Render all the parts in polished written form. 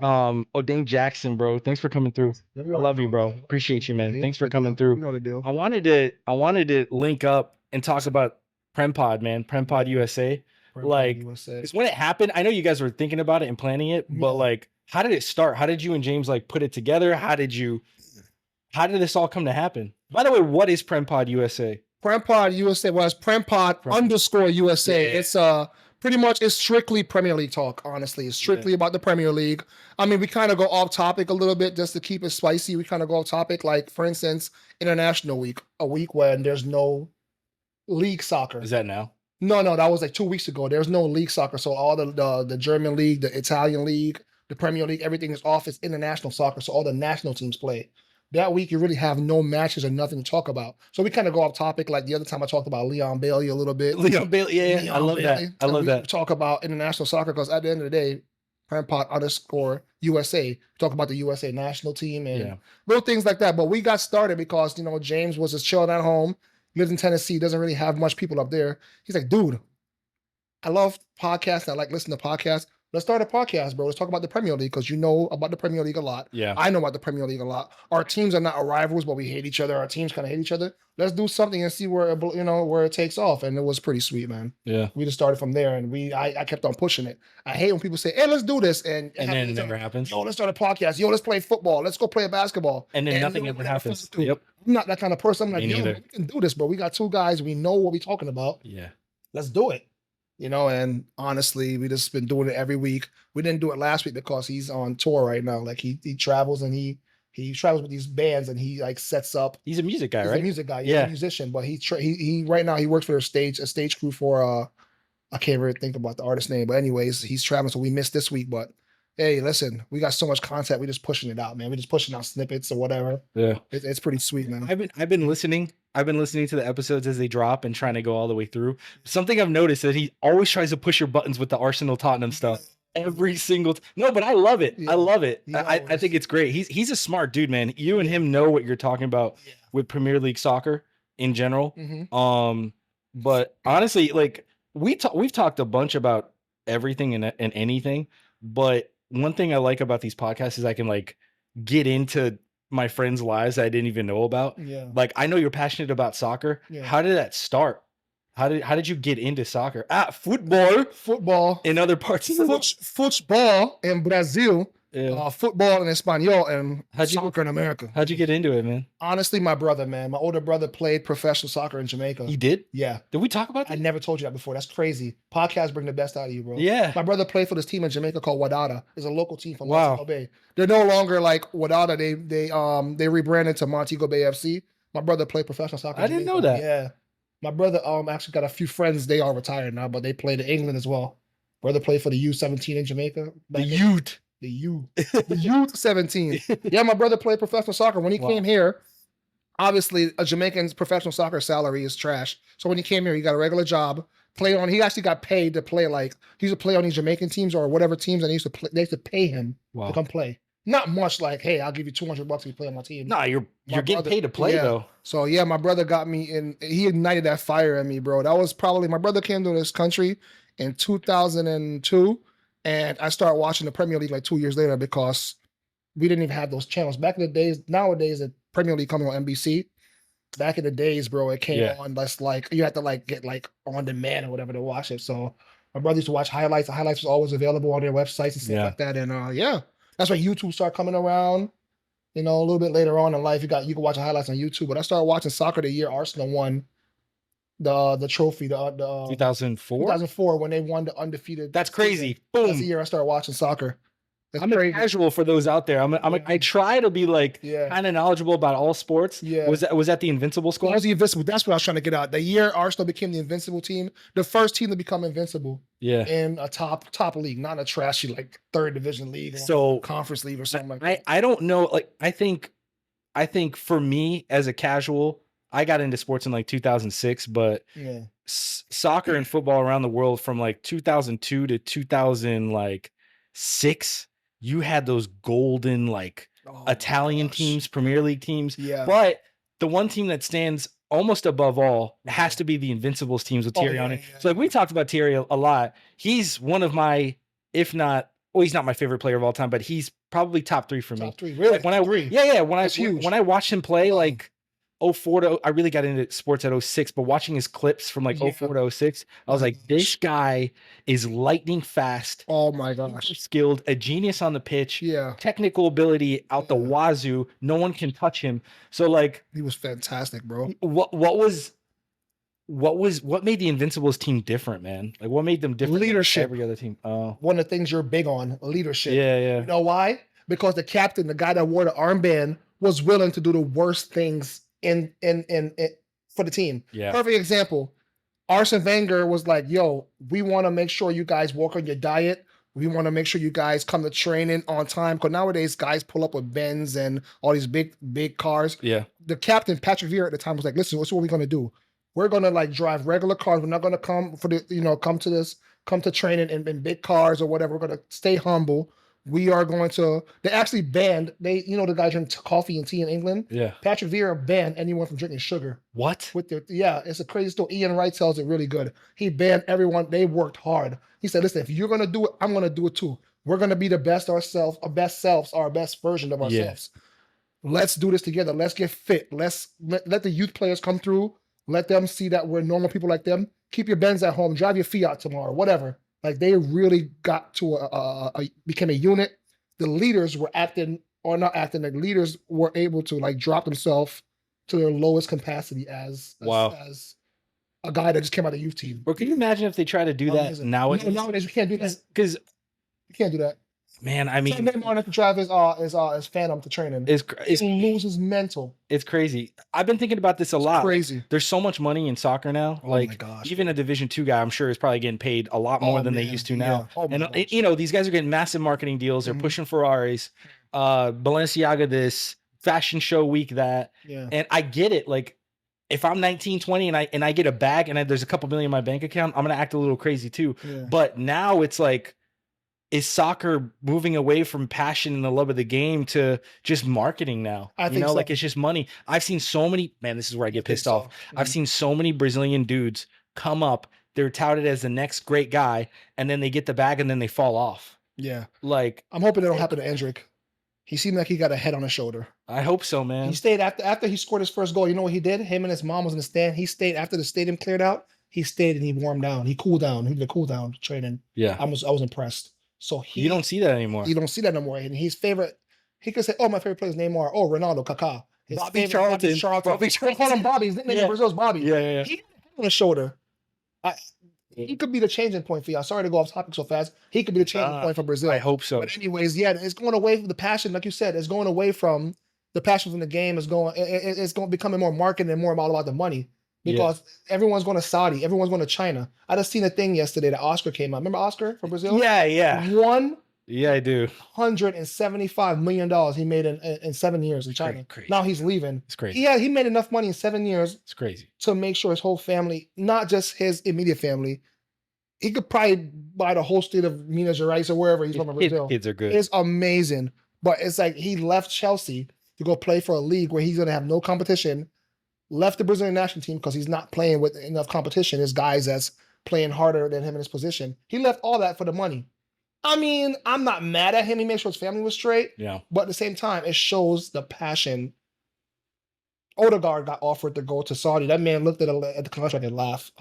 Odain Jackson, bro. Thanks for coming through. I love you, bro. Appreciate you, man. Thanks for coming You through. know the deal. I wanted to link up and talk about Prem Pod, man. Prem Pod USA. Prem Pod Like, USA. because when it happened, I know you guys were thinking about it and planning it, but Yeah. like, how did it start? How did you and James like put it together? How did this all come to happen? By the way, what is Prem Pod USA? Prem Pod USA was Prem Pod underscore USA. Yeah. It's pretty much it's strictly Premier League talk, honestly. It's strictly about the Premier League. I mean, we kind of go off topic a little bit just to keep it spicy. We kind of go off topic, like for instance, International Week, a week when there's no league soccer. Is that now? No, that was like 2 weeks ago. There's no league soccer. So all the German league, the Italian league, the Premier League, everything is off. It's international soccer. So all the national teams play. That week, you really have no matches or nothing to talk about. So we kind of go off topic. Like the other time I talked about Leon Bailey a little bit. Leon Bailey, yeah. I love that. I love that. Talk about international soccer because at the end of the day, Prempot underscore USA, talk about the USA national team and little things like that. But we got started because, you know, James was just chilling at home, lives in Tennessee, doesn't really have much people up there. He's like, dude, I love podcasts. I like listening to podcasts. Let's start a podcast, bro. Let's talk about the Premier League because you know about the Premier League a lot. Yeah. I know about the Premier League a lot. Our teams are not our rivals, but we hate each other. Our teams kind of hate each other. Let's do something and see where it takes off. And it was pretty sweet, man. Yeah. We just started from there, and I kept on pushing it. I hate when people say, "Hey, let's do this," and then it never happens. Yo, let's start a podcast. Yo, let's play football. Let's go play basketball. And then nothing ever happens. Yep. I'm not that kind of person. I'm like, Me yo, neither. we can do this, bro. We got two guys. We know what we're talking about. Yeah. Let's do it. You know, and honestly, we just been doing it every week. We didn't do it last week because he's on tour right now. Like he travels and he travels with these bands and he like sets up. He's a music guy, He's right? a music guy. He's a musician, but he right now he works for a stage crew for I can't really think about the artist name, but anyways, he's traveling, so we missed this week. But hey, listen, we got so much content. We're just pushing it out, man. We're just pushing out snippets or whatever. Yeah, it's pretty sweet, man. I've been listening. I've been listening to the episodes as they drop and trying to go all the way through. Something I've noticed that he always tries to push your buttons with the Arsenal Tottenham stuff. Every single no, but I love it. I love it. I think it's great. He's a smart dude, man. You and him know what you're talking about with Premier League soccer in general. But honestly, like we've talked a bunch about everything and anything. But one thing I like about these podcasts is I can like get into my friends' lives that I didn't even know about. Yeah. Like I know you're passionate about soccer. Yeah. How did that start? How did you get into soccer? Football in other parts of the world. Football in Brazil. Football in Espanol and soccer in America. How'd you get into it, man? Honestly, my brother, man. My older brother played professional soccer in Jamaica. He did? Yeah. Did we talk about that? I never told you that before. That's crazy. Podcasts bring the best out of you, bro. Yeah. My brother played for this team in Jamaica called Wadada. It's a local team from Montego Bay. They're no longer like Wadada. They rebranded to Montego Bay FC. My brother played professional soccer. I didn't know that. Yeah. My brother actually got a few friends. They are retired now, but they played in England as well. Brother played for the U17 in Jamaica. The youth. The youth 17. Yeah, my brother played professional soccer. When he came here, obviously a Jamaican's professional soccer salary is trash. So when he came here, he got a regular job. He actually got paid to play he used to play on these Jamaican teams or whatever teams, and they used to pay him to come play. Not much like, hey, I'll give you $200 if you play on my team. Nah, you're getting paid to play though. So yeah, my brother got me in. He ignited that fire in me, bro. That was probably my brother came to this country in 2002. And I started watching the Premier League like 2 years later because we didn't even have those channels. Back in the days, nowadays, the Premier League coming on NBC. Back in the days, bro, it came on. That's like, you had to like get like on demand or whatever to watch it. So my brother used to watch highlights. The highlights was always available on their websites and stuff like that. And that's when YouTube started coming around. You know, a little bit later on in life, you can watch the highlights on YouTube. But I started watching soccer the year Arsenal won the trophy, the 2004? 2004 when they won the undefeated. That's crazy. Season. Boom. That's the year I started watching soccer. I'm a casual for those out there. I try to be like kind of knowledgeable about all sports. Yeah. Was that the Invincible squad? That was the Invincible. That's what I was trying to get out. The year Arsenal became the Invincible team, the first team to become Invincible. Yeah. In a top league, not a trashy like third division league, or conference league or something like that. I don't know. Like I think for me as a casual, I got into sports in like 2006, but soccer and football around the world from like 2002 to 2006. You had those golden like Italian teams, Premier League teams. Yeah. But the one team that stands almost above all has to be the Invincibles teams with Thierry Henry. So like we talked about Thierry a lot. He's one of my, if not well, he's not my favorite player of all time, but he's probably top 3 for me. Top 3, really? Like when I Three. yeah, when That's huge. when I watched him play like 04 to I really got into sports at 06, but watching his clips from like 04 to 06, I was like, this guy is lightning fast. Oh my gosh. Skilled, a genius on the pitch. Yeah. Technical ability out the wazoo. No one can touch him. So like he was fantastic, bro. What made the Invincibles team different, man? Like what made them different leadership. than every other team? Oh. One of the things you're big on, leadership. Yeah. You know why? Because the captain, the guy that wore the armband, was willing to do the worst things in for the team. Yeah. Perfect example. Arsene Wenger was like, yo, we want to make sure you guys work on your diet. We want to make sure you guys come to training on time. Because nowadays, guys pull up with Benz and all these big cars. Yeah. The captain, Patrick Vieira at the time, was like, listen, what's what we're going to do? We're going to like drive regular cars. We're not going to come for the, come to training in big cars or whatever. We're going to stay humble. We are going to, they actually banned, the guy drink coffee and tea in England. Yeah. Patrick Vieira banned anyone from drinking sugar. What? It's a crazy story. Ian Wright tells it really good. He banned everyone. They worked hard. He said, listen, if you're going to do it, I'm going to do it too. We're going to be the best ourselves, our best selves, our best version of ourselves. Yeah. Let's do this together. Let's get fit. Let's let the youth players come through. Let them see that we're normal people like them. Keep your Benz at home. Drive your Fiat tomorrow, whatever. Like they really got to became a unit. The leaders were acting or not acting. The leaders were able to like drop themselves to their lowest capacity as a guy that just came out of the youth team. Or can you imagine if they try to do that nowadays? No, nowadays we can't do that because you can't do that. Man, I mean, Neymar to drive his Phantom to training. He loses mental. It's crazy. I've been thinking about this a lot. Crazy. There's so much money in soccer now. Oh like, my gosh. Even a Division II guy, I'm sure, is probably getting paid a lot more than they used to now. Yeah. And these guys are getting massive marketing deals. They're pushing Ferraris, Balenciaga this, fashion show week that. Yeah. And I get it. Like, if I'm 19, 20 and I get a bag and there's a couple million in my bank account, I'm gonna act a little crazy too. Yeah. But now it's like, is soccer moving away from passion and the love of the game to just marketing now? I think so. Like it's just money. I've seen so many, man, this is where I get pissed off. I've seen so many Brazilian dudes come up, they're touted as the next great guy, and then they get the bag and then they fall off. Yeah. Like, I'm hoping it don't happen to Endrick. He seemed like he got a head on his shoulder. I hope so, man. He stayed after he scored his first goal. You know what he did? Him and his mom was in the stand. He stayed after the stadium cleared out. He stayed and he warmed down. He cooled down. He did a cool down training. Yeah. I was impressed. So you don't see that anymore. You don't see that no more. And his favorite, he could say, "Oh, my favorite player is Neymar. Oh, Ronaldo, Kaká." Bobby Charlton. Bobby Charlton. Call him Bobby. His nickname in Brazil's Bobby. Yeah. He on his shoulder. He could be the changing point for you. I'm sorry to go off topic so fast. He could be the changing point for Brazil. I hope so. But anyways, yeah, it's going away from the passion, like you said. It's going away from the passion from the game. It's going becoming more marketing and more about the money. Because everyone's going to Saudi, everyone's going to China. I just seen a thing yesterday that Oscar came out. Remember Oscar from Brazil? Yeah. Yeah, I do. $175 million he made in 7 years in China. Crazy. Now he's leaving. It's crazy. Yeah, he made enough money in 7 years. It's crazy. To make sure his whole family, not just his immediate family, he could probably buy the whole state of Minas Gerais or wherever he's from in Brazil. Kids are good. It's amazing. But it's like he left Chelsea to go play for a league where he's going to have no competition. Left the Brazilian national team because he's not playing with enough competition. There's guys that's playing harder than him in his position. He left all that for the money. I mean, I'm not mad at him. He made sure his family was straight. Yeah. But at the same time, it shows the passion. Odegaard got offered to go to Saudi. That man looked at the contract and laughed.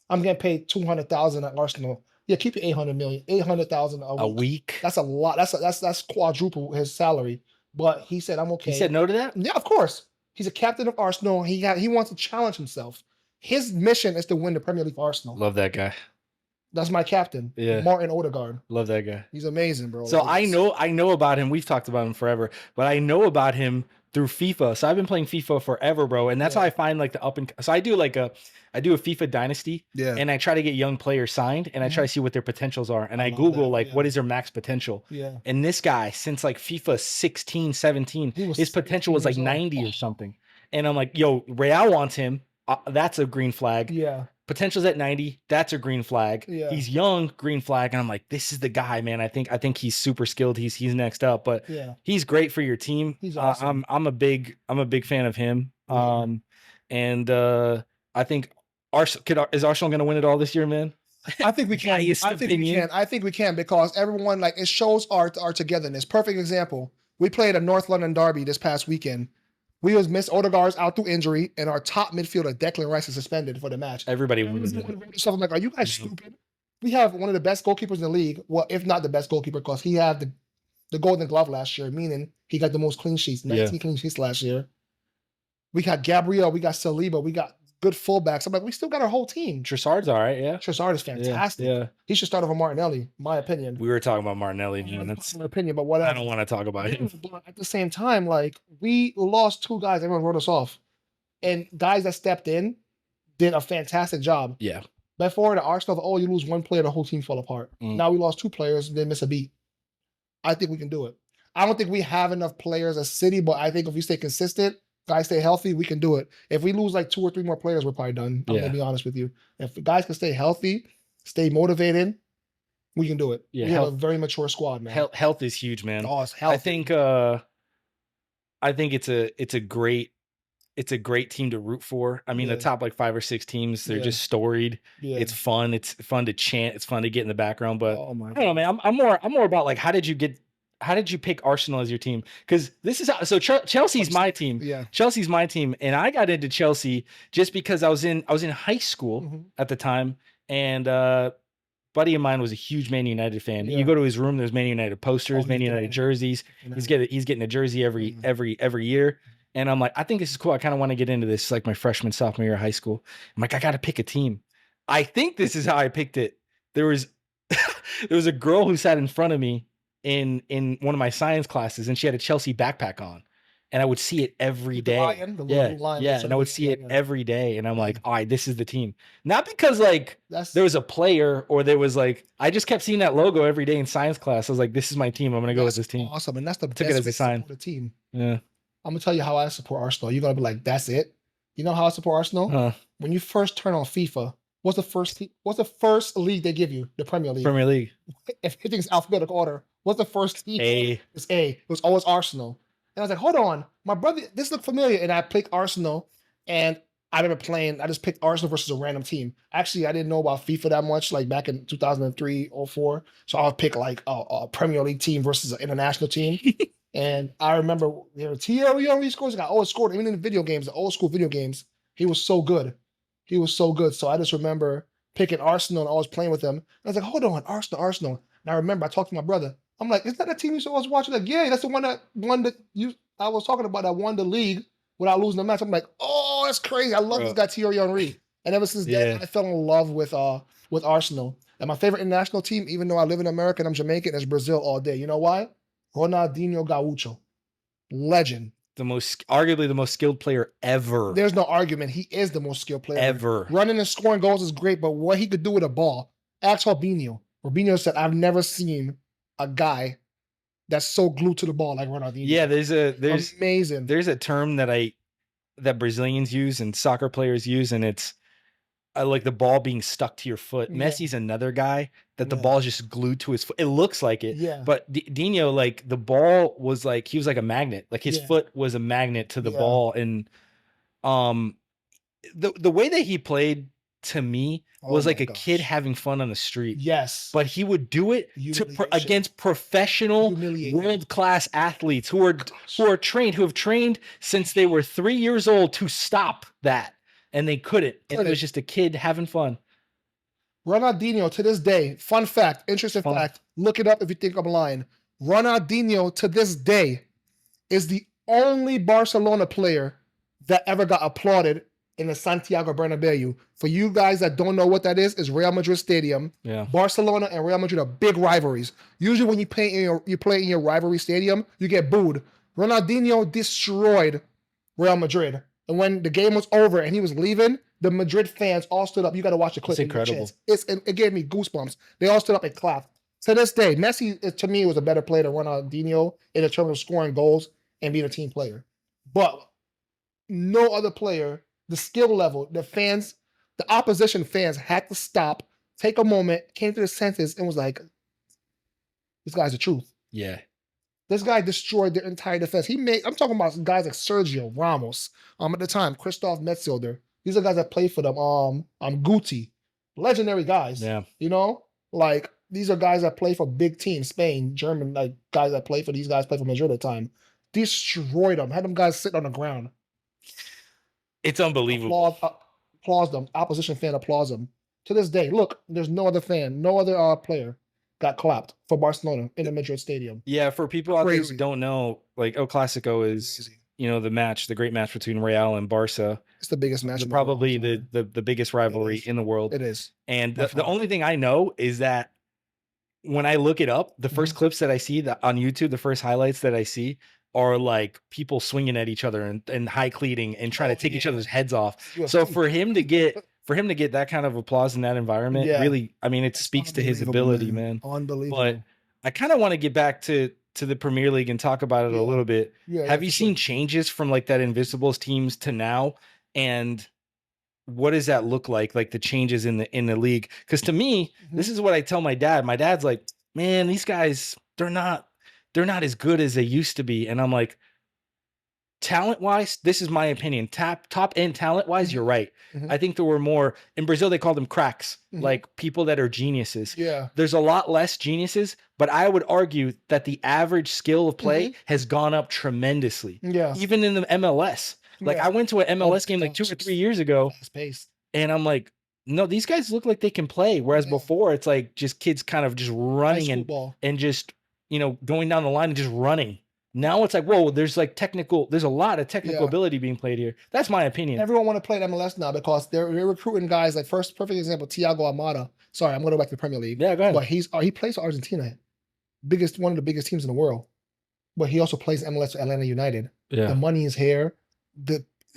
I'm getting paid $200,000 at Arsenal. Yeah, keep your $800,000 a week. That's a lot. That's quadruple his salary. But he said, I'm okay. He said no to that? Yeah, of course. He's a captain of Arsenal. He wants to challenge himself. His mission is to win the Premier League for Arsenal. Love that guy. That's my captain. Yeah. Martin Odegaard. Love that guy. He's amazing, bro. So I know about him. We've talked about him forever, but I know about him through FIFA. So I've been playing FIFA forever, bro. And that's how I find like so I do a FIFA dynasty. Yeah. And I try to get young players signed and I try to see what their potentials are. And I Google what is their max potential. Yeah. And this guy, since like FIFA 16, 17, his potential was like 90 or something. And I'm like, yo, Real wants him. That's a green flag. Yeah. Potential's at 90. That's a green flag. Yeah. He's young, green flag. And I'm like, this is the guy, man. I think he's super skilled. He's next up, but he's great for your team. He's awesome. I'm a big fan of him. Yeah. And I think is Arsenal going to win it all this year, man? I think we can. Biased I think we opinion. can. I think we can because everyone like it shows our togetherness. Perfect example. We played a North London derby this past weekend. We was missed Odegaard's out through injury, and our top midfielder Declan Rice is suspended for the match. Everybody I'm was like, are you guys stupid? We have one of the best goalkeepers in the league. Well, if not the best goalkeeper, because he had the Golden Glove last year, meaning he got the most clean sheets, 19 clean sheets last year. We got Gabriel, we got Saliba, we got good fullbacks. I'm like, we still got our whole team. Trossard's all right, yeah. Trossard is fantastic. Yeah. He should start over Martinelli, my opinion. We were talking about Martinelli, man. That's my opinion, but whatever. I don't want to talk about him. But at the same time, like we lost 2 guys, everyone wrote us off. And guys that stepped in did a fantastic job. Yeah. Before the Arsenal, you lose 1 player, the whole team fell apart. Now we lost 2 players, they miss a beat. I think we can do it. I don't think we have enough players as City, but I think if we stay consistent, guys stay healthy, we can do it. If we lose like 2 or 3 more players, we're probably done. I'm gonna be honest with you. If guys can stay healthy, stay motivated, we can do it. Yeah, we have a very mature squad, man. Health is huge, man. Oh, it's healthy. I think it's a great team to root for. I mean, the top like 5 or 6 teams, they're just storied. Yeah. It's fun. It's fun to chant. It's fun to get in the background. But I don't know, man. I'm more about like how did you pick Arsenal as your team? Because this is how. So Chelsea's my team. Yeah, Chelsea's my team, and I got into Chelsea just because I was in high school at the time, and buddy of mine was a huge Man United fan. You go to his room, there's Man United posters, Man United jerseys. He's getting a jersey every year. And I'm like, I think this is cool. I kind of want to get into this like my freshman, sophomore year of high school. I'm like, I got to pick a team. I think this is how I picked it. There was a girl who sat in front of me in one of my science classes, and she had a Chelsea backpack on. And I would see it every day. And I would see it every day. And I'm like, all right, this is the team. Not because like there was a player or there was like, I just kept seeing that logo every day in science class. I was like, this is my team. I'm going to go with this team. Awesome. And that's the Took it as a sign. The team. Yeah. I'm going to tell you how I support Arsenal. You're going to be like, that's it? You know how I support Arsenal? When you first turn on FIFA, what's the first league they give you? The Premier League. Premier League. If everything's alphabetical order, what's the first team? A. It's A. It was always Arsenal. And I was like, hold on, my brother, this looked familiar. And I picked Arsenal, and I just picked Arsenal versus a random team. Actually, I didn't know about FIFA that much, like back in 2003 or 4. So I would pick like a Premier League team versus an international team. And I remember Thierry Henry scores. I always scored, even in the video games, the old school video games. He was so good. So I just remember picking Arsenal and always playing with them. And I was like, hold on, Arsenal. And I remember I talked to my brother. I'm like, is that a team you was watching? Like, yeah, that's the one that won I was talking about that won the league without losing the match. I'm like, oh, that's crazy. I love this guy Thierry Henry. And ever since then, I fell in love with Arsenal. And my favorite international team, even though I live in America and I'm Jamaican, is Brazil all day. You know why? Ronaldinho Gaucho. Legend. Arguably the most skilled player ever. There's no argument. He is the most skilled player ever. Running and scoring goals is great, but what he could do with a ball. Ask Robinho. Robinho said, I've never seen a guy that's so glued to the ball like Ronaldinho. Yeah, there's amazing. There's a term that Brazilians use and soccer players use, and it's like the ball being stuck to your foot. Yeah. Messi's another guy that the ball is just glued to his foot. It looks like it. Yeah. But Dino, like the ball was like he was like a magnet. Like his foot was a magnet to the ball, and the way that he played to me was like a kid having fun on the street. Yes. But he would do it against professional world-class athletes who have trained since they were 3 years old to stop that. And they couldn't. And it was just a kid having fun. Ronaldinho to this day, fun fact, interesting fact, look it up if you think I'm lying. Ronaldinho to this day is the only Barcelona player that ever got applauded in the Santiago Bernabeu. For you guys that don't know what that is Real Madrid Stadium. Yeah. Barcelona and Real Madrid are big rivalries. Usually when you play in your rivalry stadium, you get booed. Ronaldinho destroyed Real Madrid. And when the game was over and he was leaving, the Madrid fans all stood up. You got to watch the clip. It's incredible. It gave me goosebumps. They all stood up and clapped. To this day, Messi, to me, was a better player than Ronaldinho in terms of scoring goals and being a team player. But no other player, the skill level, the opposition fans had to stop, take a moment, came to the senses, and was like, this guy's the truth. Yeah. This guy destroyed their entire defense. I'm talking about guys like Sergio Ramos, at the time, Christoph Metzelder. These are guys that played for them. Guti. legendary guys. Yeah. You know, like these are guys that play for big teams, Spain, German, like guys that play for these guys play for Madrid at the time. Destroyed them. Had them guys sitting on the ground. It's unbelievable. Applause them. Opposition fan applause them. To this day, look, there's no other fan, no other player got clapped for Barcelona in the Madrid stadium. Yeah, for people out there who don't know, like El Clasico is the great match between Real and Barca. It's the biggest match. Probably the biggest rivalry in the world. It is. And the only thing I know is that when I look it up, the first clips that I see on YouTube, the first highlights that I see are like people swinging at each other and high cleating and trying to take each other's heads off. So for him to get that kind of applause in that environment, really, I mean, it speaks to his ability, man. Unbelievable. But I kind of want to get back to the Premier League and talk about it a little bit. Have you seen changes from like that Invincibles teams to now? And what does that look like the changes in the league? Because to me, this is what I tell my dad. My dad's like, man, these guys, they're not as good as they used to be. And I'm like, talent wise, this is my opinion. Top end talent wise, you're right. I think there were more in Brazil. They call them cracks, like people that are geniuses. Yeah, there's a lot less geniuses, but I would argue that the average skill of play has gone up tremendously. Yeah, even in the MLS. Like I went to an MLS game like 2 or 3 years ago, and I'm like, no, these guys look like they can play. Whereas before, it's like just kids kind of just running and just going down the line and just running. Now it's like, whoa, there's a lot of technical ability being played here. That's my opinion. Everyone want to play at MLS now because they're recruiting guys like perfect example, Thiago Almada. Sorry, I'm going to go back to the Premier League. Yeah, go ahead. But he plays for Argentina, one of the biggest teams in the world. But he also plays MLS for Atlanta United. Yeah. The money is here.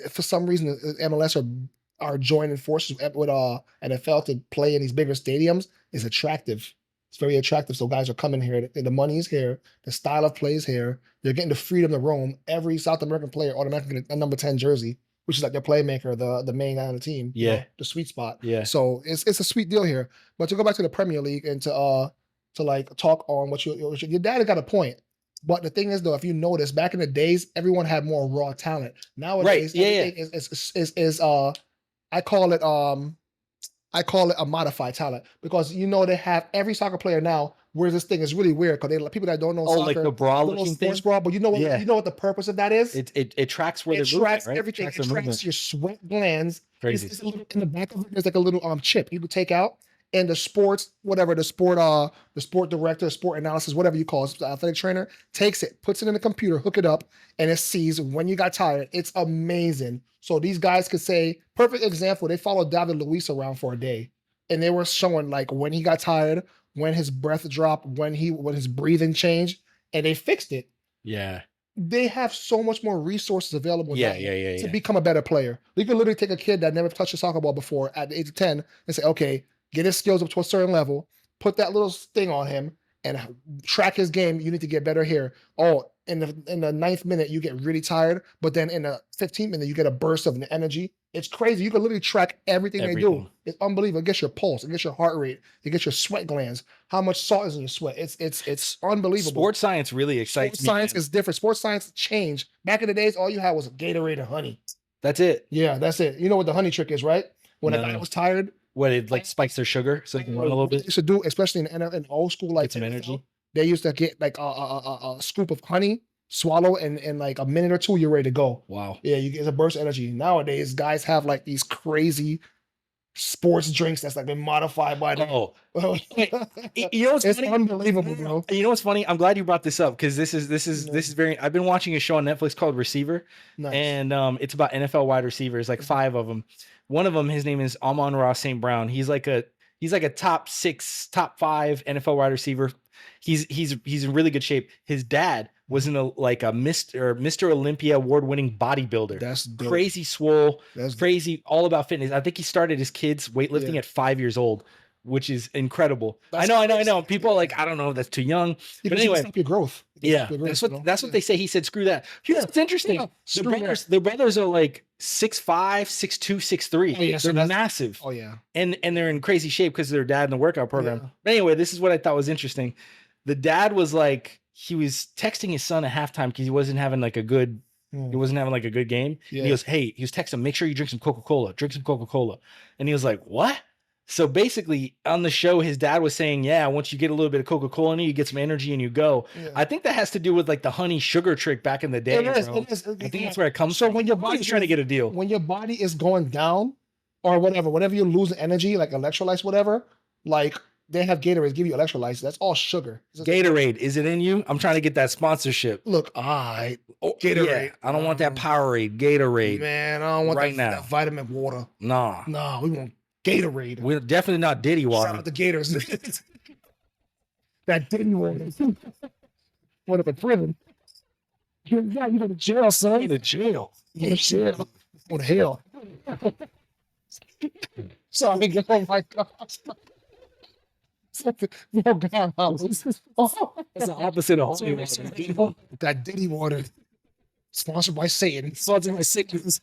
For some reason, MLS are joining forces with NFL to play in these bigger stadiums is attractive. It's very attractive. So guys are coming here. The money is here. The style of play is here. They're getting the freedom to roam. Every South American player automatically get a number 10 jersey, which is like their playmaker, the main guy on the team. Yeah. The sweet spot. Yeah. So it's a sweet deal here. But to go back to the Premier League and to like talk on what your dad has got a point. But the thing is, though, if you notice, back in the days, everyone had more raw talent. Nowadays, everything is I call it a modified talent because they have every soccer player now. Whereas this thing is really weird because people that don't know soccer, like the bra looking thing, bra. But you know what the purpose of that is? It tracks where it tracks moving, right? Everything. It tracks your sweat glands. Crazy. It's in the back of it, there's like a little chip you can take out. And the sport director, sport analysis, whatever you call it, the athletic trainer, takes it, puts it in the computer, hook it up, and it sees when you got tired. It's amazing. So these guys could say, perfect example, they followed David Luiz around for a day. And they were showing like when he got tired, when his breath dropped, when his breathing changed, and they fixed it. Yeah. They have so much more resources available to become a better player. You can literally take a kid that never touched a soccer ball before at the age of 10 and say, okay, get his skills up to a certain level, put that little thing on him, and track his game. You need to get better here. Oh, in the 9th minute, you get really tired, but then in the 15th minute, you get a burst of energy. It's crazy. You can literally track everything they do. It's unbelievable. It gets your pulse. It gets your heart rate. It gets your sweat glands. How much salt is in your sweat. It's unbelievable. Sports science really excites me. Sports science is different. Sports science changed. Back in the days, all you had was a Gatorade and honey. That's it. Yeah, that's it. You know what the honey trick is, right? When a guy was tired, what it like spikes their sugar so they can run a little bit. They used to do, especially in old school, like get some energy. They used to get like a scoop of honey, swallow, and in like a minute or two, you're ready to go. Wow. Yeah, you get a burst of energy. Nowadays, guys have like these crazy sports drinks that's like been modified by them. Oh, you know what's it's funny? Unbelievable, bro. You know what's funny? I'm glad you brought this up because this is very. I've been watching a show on Netflix called Receiver, and it's about NFL wide receivers, like 5 of them. One of them, his name is Amon Ra St Brown. He's like a top 6, top 5 NFL wide receiver. He's in really good shape. His dad was in a Mr. Olympia award-winning bodybuilder. That's dope. Crazy swole. That's crazy, all about fitness. I think he started his kids weightlifting at 5 years old, which is incredible. I know. People are like, I don't know, that's too young. But anyway, stop your growth. That's what they say. He said, screw that. Here's what's interesting. The brothers are like 6'5", 6'2", 6'3". Oh, yeah, so they're massive. Oh yeah. And they're in crazy shape because of their dad in the workout program. Yeah. But anyway, this is what I thought was interesting. The dad was like, he was texting his son at halftime because he wasn't having like a good game. Yeah. And he goes, hey, he was texting him, make sure you drink some Coca-Cola. Drink some Coca-Cola. And he was like, what? So basically, on the show, his dad was saying, "Yeah, once you get a little bit of Coca-Cola in you, you get some energy and you go." Yeah. I think that has to do with like the honey sugar trick back in the day. It is. Bro. It is. I think that's where it comes So from. when your body's trying to get a deal, when your body is going down, or whatever you're losing energy, like electrolytes, whatever, like they have Gatorade give you electrolytes. That's all sugar. Gatorade, is it in you? I'm trying to get that sponsorship. Look, Gatorade. Yeah, I don't want that Powerade. Gatorade, man. I don't want right now. that vitamin water. Nah, we want Gatorade. we're definitely not Diddy water. Shout out the Gators. That Diddy water. Went up in prison. Yeah, you go to jail, son. You to jail. You to jail. Go to hell. Sorry, oh my God. Oh God, That's the opposite of holy water. that Diddy water, sponsored by Satan. Sponsored by sickness.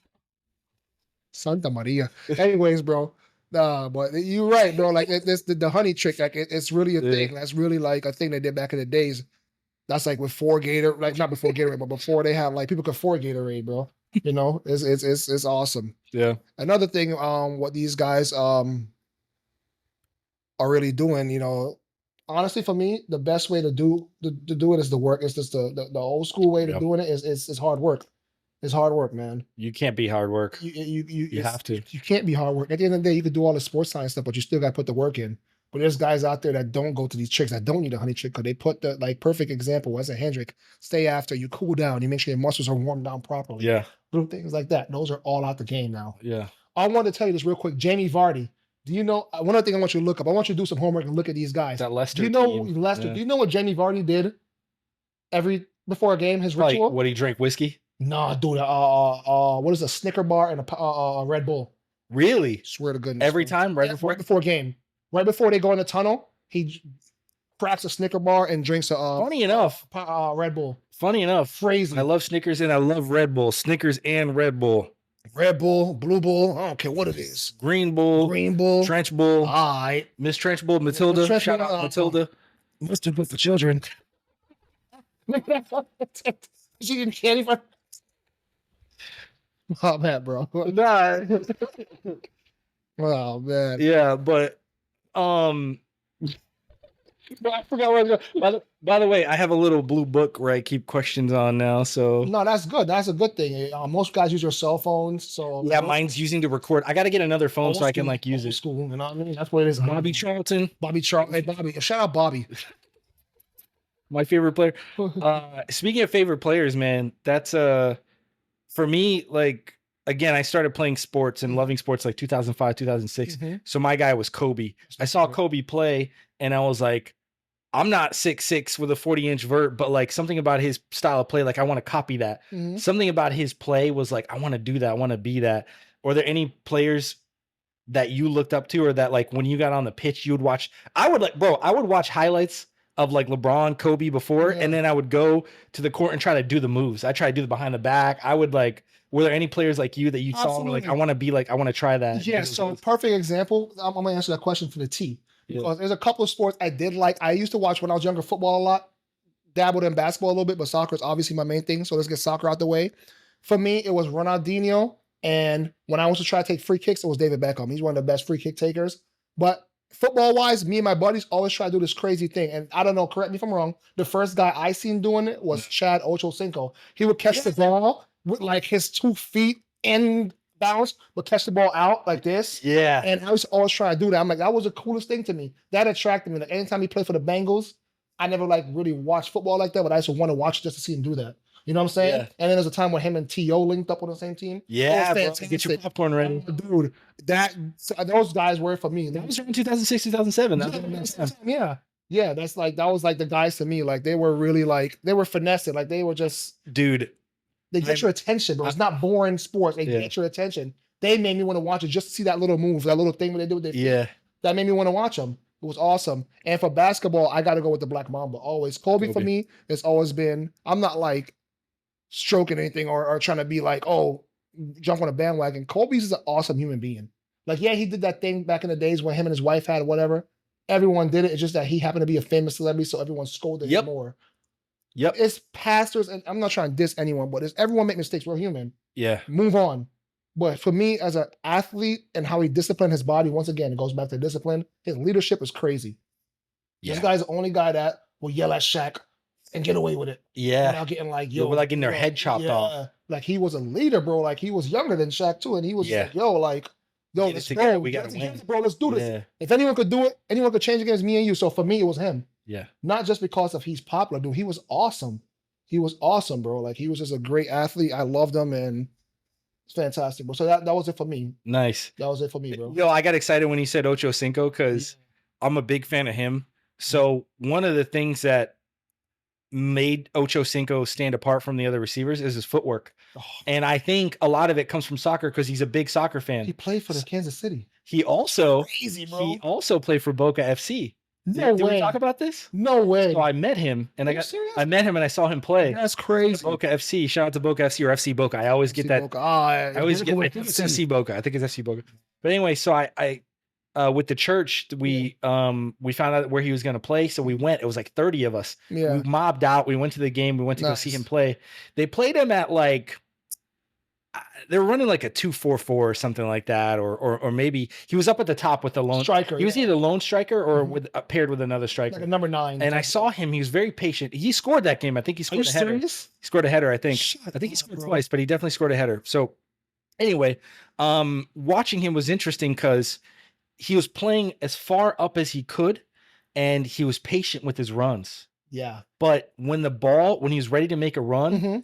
Santa Maria. Anyways, bro. But you're right, bro. Like this, the honey trick, like it's really a thing. That's really like a thing they did back in the days. That's like before Gatorade, like not before Gatorade, but before they have like people could afford Gatorade, bro. You know, it's awesome. Yeah. Another thing, what these guys are really doing, you know, honestly for me, the best way to do it is the work. It's just the old school way to doing it is hard work. It's hard work, man. You can't be hard work. You have to. You can't be hard work. At the end of the day, you could do all the sports science stuff, but you still got to put the work in. But there's guys out there that don't go to these tricks, that don't need a honey trick, because they put the like perfect example as a Endrick. Stay after, you cool down, you make sure your muscles are warmed down properly. Yeah. Little things like that. Those are all out the game now. Yeah. I want to tell you this real quick. Jamie Vardy. Do you know one other thing I want you to look up? I want you to do some homework and look at these guys. That Leicester. Do you know team. Leicester? Yeah. Do you know what Jamie Vardy did before a game? His ritual? What, he drank whiskey? Nah, dude. What is a Snicker bar and a Red Bull? Really? Swear to goodness. Every time, right before game, right before they go in the tunnel, he cracks a Snicker bar and drinks a funny enough Red Bull. Funny enough, crazy. I love Snickers and I love Red Bull. Snickers and Red Bull. Red Bull, Blue Bull, I don't care what it is. Green Bull, Trench Bull. All right. Miss Trench Bull, Matilda. Shout out Matilda. Mustard Bull for children. She didn't candy for. Oh man, bro. Nah. Oh man. Yeah, but I forgot where I was going. By the way, I have a little blue book where I keep questions on now. So no, that's good. That's a good thing. Most guys use their cell phones. So yeah, mine's using to record. I got to get another phone so I can like use it. School, you know what I mean? That's what it is. Bobby Charlton. Hey, Bobby. Shout out Bobby. My favorite player. Speaking of favorite players, man, that's for me, like, again, I started playing sports and loving sports like 2005, 2006. So my guy was Kobe. I saw Kobe play and I was like, I'm not 6'6" with a 40-inch vert, but like something about his style of play, like I want to copy that. Something about his play was like, I want to do that. I want to be that. Were there any players that you looked up to or that like when you got on the pitch, you would watch? I would watch highlights of like LeBron, Kobe before, and then I would go to the court and try to do the moves. I try to do the behind the back. I would like, were there any players like you that you saw and were like, I want to be like, I want to try that? Yeah, so perfect example. I'm going to answer that question for the T. Because there's a couple of sports I did like. I used to watch when I was younger football a lot, dabbled in basketball a little bit, but soccer is obviously my main thing. So let's get soccer out the way. For me, it was Ronaldinho. And when I was to try to take free kicks, it was David Beckham. He's one of the best free kick takers. But football-wise, me and my buddies always try to do this crazy thing. And I don't know, correct me if I'm wrong, the first guy I seen doing it was Chad Ochocinco. He would catch the ball with like his 2 feet in bounce, but catch the ball out like this. Yeah. And I was always trying to do that. I'm like, that was the coolest thing to me. That attracted me. Like anytime he played for the Bengals, I never like really watched football like that, but I used to want to watch it just to see him do that. You know what I'm saying? Yeah. And then there's a time when him and T.O. linked up on the same team. Yeah, bro, get your popcorn ready. Dude, those guys were for me. That was around 2006, 2007. Yeah. Yeah, that was like the guys to me. Like they were really like, they were finessing. Like they were just. Dude. They get your attention, bro. It's not boring sports. They get your attention. They made me want to watch it just to see that little move, that little thing where they do with their feet. Yeah. That made me want to watch them. It was awesome. And for basketball, I got to go with the Black Mamba always. Kobe for me, it's always been, I'm not like stroking anything or trying to be like, oh, jump on a bandwagon. Kobe's is an awesome human being. Like, yeah, he did that thing back in the days when him and his wife had whatever. Everyone did it. It's just that he happened to be a famous celebrity, so everyone scolded him more. It's pastors, and I'm not trying to diss anyone, but everyone make mistakes. We're human. Yeah. Move on. But for me, as an athlete and how he disciplined his body, once again, it goes back to discipline. His leadership is crazy. This guy's the only guy that will yell at Shaq and get away with it. Yeah. Without getting like, yo. We're like getting their head chopped off. Like he was a leader, bro. Like he was younger than Shaq too. And he was like, yo, let's go. We gotta win. Bro, let's do this. Yeah. If anyone could do it, anyone could change against me and you. So for me, it was him. Yeah. Not just because of he's popular, dude. He was awesome. He was awesome, bro. Like he was just a great athlete. I loved him and it's fantastic, bro. So that was it for me. Nice. That was it for me, bro. Yo, I got excited when he said Ochocinco because I'm a big fan of him. So one of the things that made Ochocinco stand apart from the other receivers is his footwork. And I think a lot of it comes from soccer because he's a big soccer fan. He played for the Kansas City. He also crazy, bro. He also played for Boca FC. No Did way. we talk about this? No way. So I met him and I met him and I saw him play. That's crazy. Boca FC. Shout out to Boca FC or FC Boca. I always get that. I always get it's FC Boca. I think it's FC Boca. But anyway, so I with the church, we found out where he was going to play. So we went. It was like 30 of us. Yeah. We mobbed out. We went to the game. We went to go see him play. They played him at like, they were running like a 2-4-4 or something like that, or maybe he was up at the top with the lone striker. He was either lone striker or with paired with another striker, like a number 9. And I saw him; he was very patient. He scored that game. I think he scored a header. Serious? He scored a header. I think he scored twice, but he definitely scored a header. So anyway, watching him was interesting because he was playing as far up as he could, and he was patient with his runs. Yeah, but when he was ready to make a run.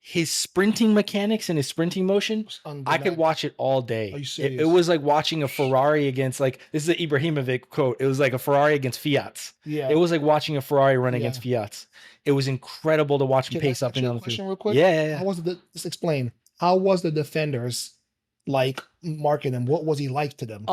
His sprinting mechanics and his sprinting motion, I could watch it all day. Are you serious? It was like watching a Ferrari against, like, this is an Ibrahimovic quote. It was like a Ferrari against Fiats. Yeah. It was like watching a Ferrari run against Fiats. It was incredible to watch him pace up and down the field. Real quick? Yeah. How was just explain. How was the defenders like marking him? What was he like to them?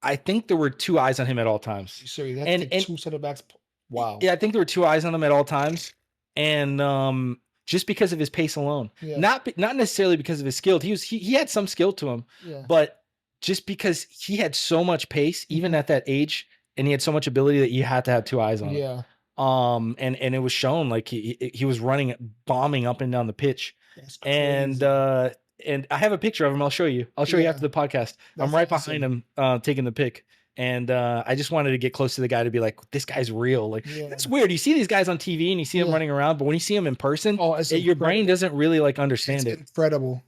I think there were 2 eyes on him at all times. Are you serious? And 2 center backs. Wow. Yeah, I think there were 2 eyes on him at all times. And just because of his pace alone, not necessarily because of his skill. He had some skill to him, but just because he had so much pace, even at that age, and he had so much ability that you had to have 2 eyes on him. Yeah. And it was shown, like he was running, bombing up and down the pitch. And I have a picture of him. I'll show you. I'll show you after the podcast. I'm right behind him, taking the pic. And I just wanted to get close to the guy to be like, this guy's real. Like, it's weird. You see these guys on TV and you see them running around, but when you see them in person, your brain doesn't really like understand it. Incredible.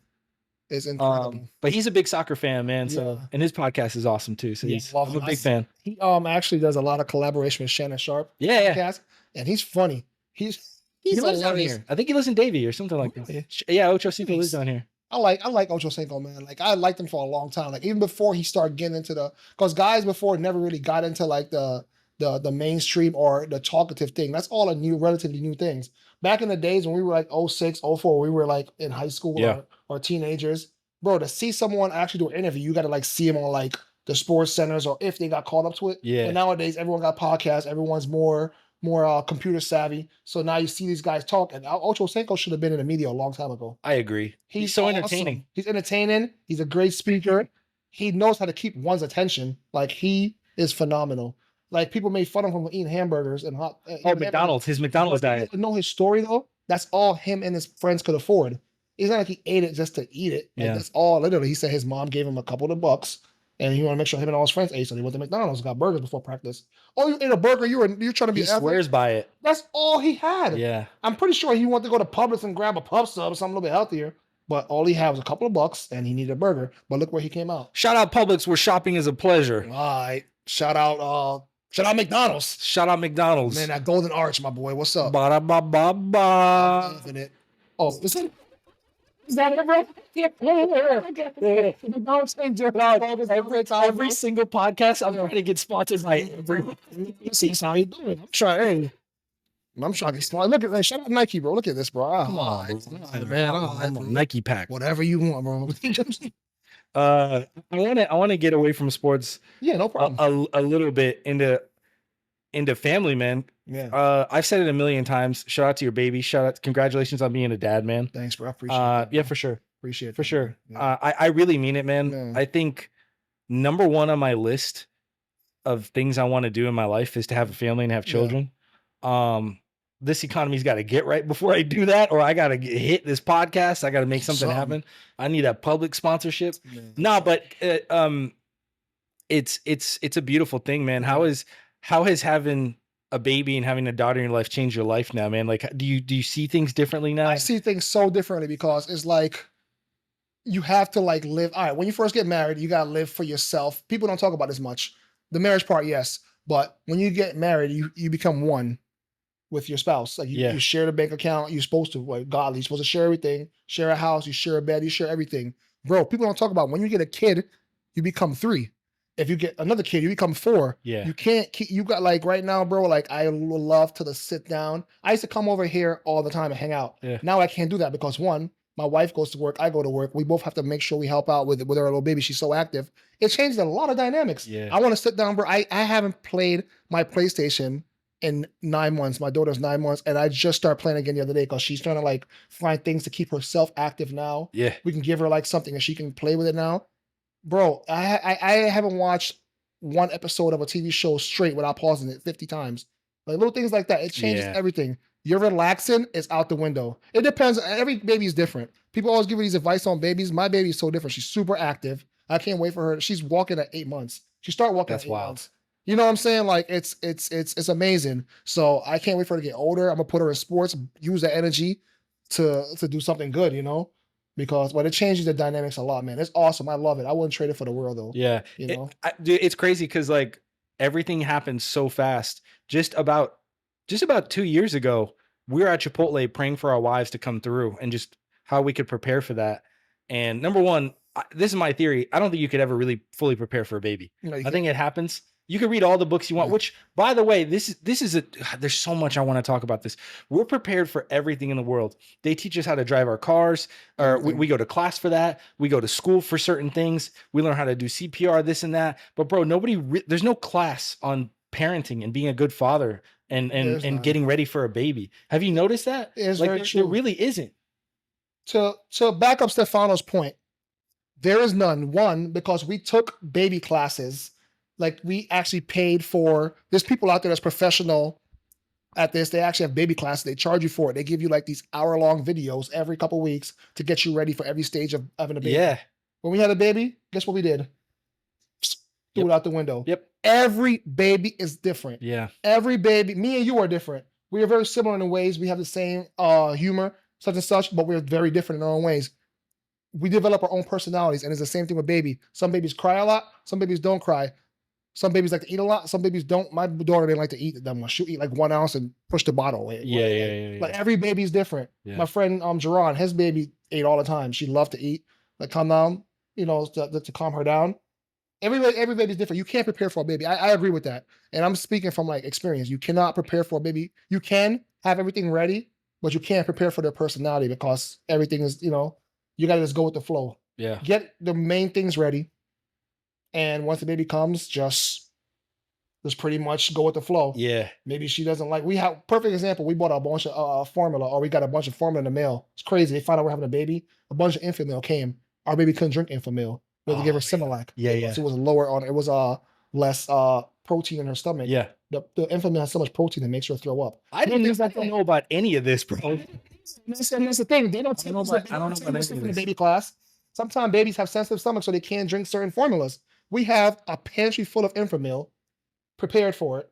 It's incredible. But he's a big soccer fan, man. So, and his podcast is awesome too. So I'm a big fan. He actually does a lot of collaboration with Shannon Sharp. Yeah. And he's funny. He lives down here. I think he lives in Davie or something like that. Yeah, Ochocinco lives down here. I like Ochocinco, man. Like I liked him for a long time. Like even before he started getting into because guys before never really got into like the mainstream or the talkative thing. That's all relatively new things. Back in the days when we were like 06, 04, we were like in high school or teenagers. Bro, to see someone actually do an interview, you got to like see him on like the sports centers or if they got called up to it. Yeah. But nowadays, everyone got podcasts. Everyone's more computer savvy. So now you see these guys talk, and Ochocinco should have been in the media a long time ago. I agree. He's so entertaining. He's entertaining. He's a great speaker. He knows how to keep one's attention. Like he is phenomenal. Like people made fun of him for eating hamburgers and McDonald's. His McDonald's diet. You know his story though. That's all him and his friends could afford. It's not like he ate it just to eat it. Like, that's all. Literally, he said his mom gave him a couple of bucks. And he wanted to make sure him and all his friends ate, so they went to McDonald's, got burgers before practice. Oh, you ate a burger? You're trying to be. He swears by it. That's all he had. Yeah, I'm pretty sure he wanted to go to Publix and grab a pub sub or something a little bit healthier. But all he had was a couple of bucks, and he needed a burger. But look where he came out. Shout out Publix, where shopping is a pleasure. All right. Shout out McDonald's. Shout out McDonald's. Man, that Golden Arch, my boy. What's up? Ba-da-ba-ba-ba. Oh, listen. Is that it, bro? Every single podcast, I'm trying to get sponsored by everyone. See how you doing? I'm trying to get smart. Look at that. Shout out Nike, bro. Look at this, bro. Come on, man. Nike pack. Whatever you want, bro. I want to get away from sports. Yeah, no problem. A little bit into family, man. Yeah. I've said it a million times. Shout out to your baby. Congratulations on being a dad, man. Thanks, bro. I appreciate it. Yeah, for sure. Appreciate it. For sure. Yeah. I really mean it, man. Yeah. I think number one on my list of things I want to do in my life is to have a family and have children. this economy's got to get right before I do that, or I got to hit this podcast. I got to make something happen. I need a public sponsorship. No, but it's a beautiful thing, man. How has having a baby and having a daughter in your life changed your life now, man? Like, do you see things differently now? I see things so differently because it's like you have to like live. All right, when you first get married, you gotta live for yourself. People don't talk about this much. The marriage part, yes, but when you get married, you become one with your spouse. Like you share the bank account. You're supposed to, like godly, you're supposed to share everything. Share a house. You share a bed. You share everything, bro. People don't talk about when you get a kid, you become 3. If you get another kid, you become 4. Yeah. You can't keep, you got like right now, bro, like I would love to sit down. I used to come over here all the time and hang out. Yeah. Now I can't do that because one, my wife goes to work, I go to work. We both have to make sure we help out with our little baby. She's so active. It changes a lot of dynamics. Yeah. I want to sit down, bro. I haven't played my PlayStation in 9 months. My daughter's 9 months, and I just started playing again the other day because she's trying to like find things to keep herself active now. Yeah. We can give her like something and she can play with it now. Bro, I haven't watched one episode of a TV show straight without pausing it 50 times. Like little things like that. It changes everything. You're relaxing, it's out the window. It depends. Every baby is different. People always give me these advice on babies. My baby is so different. She's super active. I can't wait for her. She's walking at 8 months. She started walking at 8 months. You know what I'm saying? Like it's amazing. So I can't wait for her to get older. I'm gonna put her in sports, use that energy to do something good, you know? Because it changes the dynamics a lot, man. It's awesome. I love it. I wouldn't trade it for the world though. Yeah. You know? Dude, it's crazy because like everything happens so fast. Just about 2 years ago, we were at Chipotle praying for our wives to come through and just how we could prepare for that. And number one, this is my theory. I don't think you could ever really fully prepare for a baby. No, I think it happens. You can read all the books you want, which by the way, this is there's so much I want to talk about this. We're prepared for everything in the world. They teach us how to drive our cars, or we go to class for that. We go to school for certain things. We learn how to do CPR, this and that. But bro, there's no class on parenting and being a good father and getting ready for a baby. Have you noticed that? It's like very true. There really isn't. To back up Stefano's point, there is none. One, because we took baby classes. Like we actually paid for, there's people out there that's professional at this. They actually have baby classes. They charge you for it. They give you like these hour-long videos every couple of weeks to get you ready for every stage of having a baby. Yeah. When we had a baby, guess what we did? Threw it out the window. Yep. Every baby is different. Yeah. Every baby, me and you are different. We are very similar in ways. We have the same humor, such and such, but we're very different in our own ways. We develop our own personalities, and it's the same thing with baby. Some babies cry a lot. Some babies don't cry. Some babies like to eat a lot. Some babies don't. My daughter didn't like to eat that much. She'll eat like 1 ounce and push the bottle away. Yeah. Like every baby's different. Yeah. My friend Jerron, his baby ate all the time. She loved to eat. Like calm down, you know, to calm her down. Every baby's different. You can't prepare for a baby. I agree with that. And I'm speaking from like experience. You cannot prepare for a baby. You can have everything ready, but you can't prepare for their personality because everything is, you know, you got to just go with the flow. Yeah. Get the main things ready. And once the baby comes, just pretty much go with the flow. Yeah. Maybe she doesn't like, we have, perfect example, we bought a bunch of formula, or we got a bunch of formula in the mail. It's crazy. They found out we're having a baby. A bunch of infant milk came. Our baby couldn't drink infant milk. We had to give her Similac. Yeah. So it was lower on, it was less protein in her stomach. Yeah. The infant milk has so much protein that makes her throw up. I don't know about any of this, bro. And that's the thing. They don't tell us in the baby class. Sometimes babies have sensitive stomachs, so they can't drink certain formulas. We have a pantry full of infant milk, prepared for it.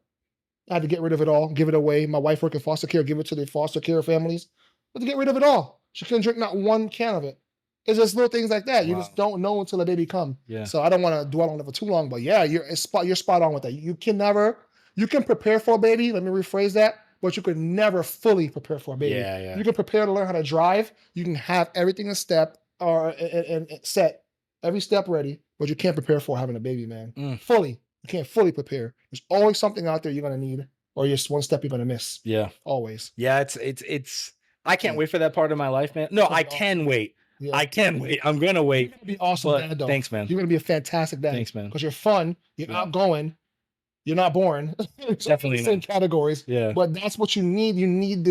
I had to get rid of it all, give it away. My wife worked in foster care, give it to the foster care families. But to get rid of it all. She couldn't drink not one can of it. It's just little things like that. You just don't know until the baby come. Yeah. So I don't want to dwell on it for too long, but yeah, you're spot on with that. You can prepare for a baby. Let me rephrase that. But you could never fully prepare for a baby. Yeah. You can prepare to learn how to drive. You can have everything in step or set, every step ready, but you can't prepare for having a baby, man. Fully. You can't fully prepare. There's always something out there you're gonna need, or just one step you're gonna miss. Yeah. Always. Yeah, it's I can't wait for that part of my life, man. No, I can wait. Yeah. I can wait. I'm gonna wait. You're gonna be awesome dad, though. Thanks, man. You're gonna be a fantastic dad. Thanks, man. Because you're fun, you're outgoing, you're not boring. Definitely in categories. Yeah. But that's what you need. You need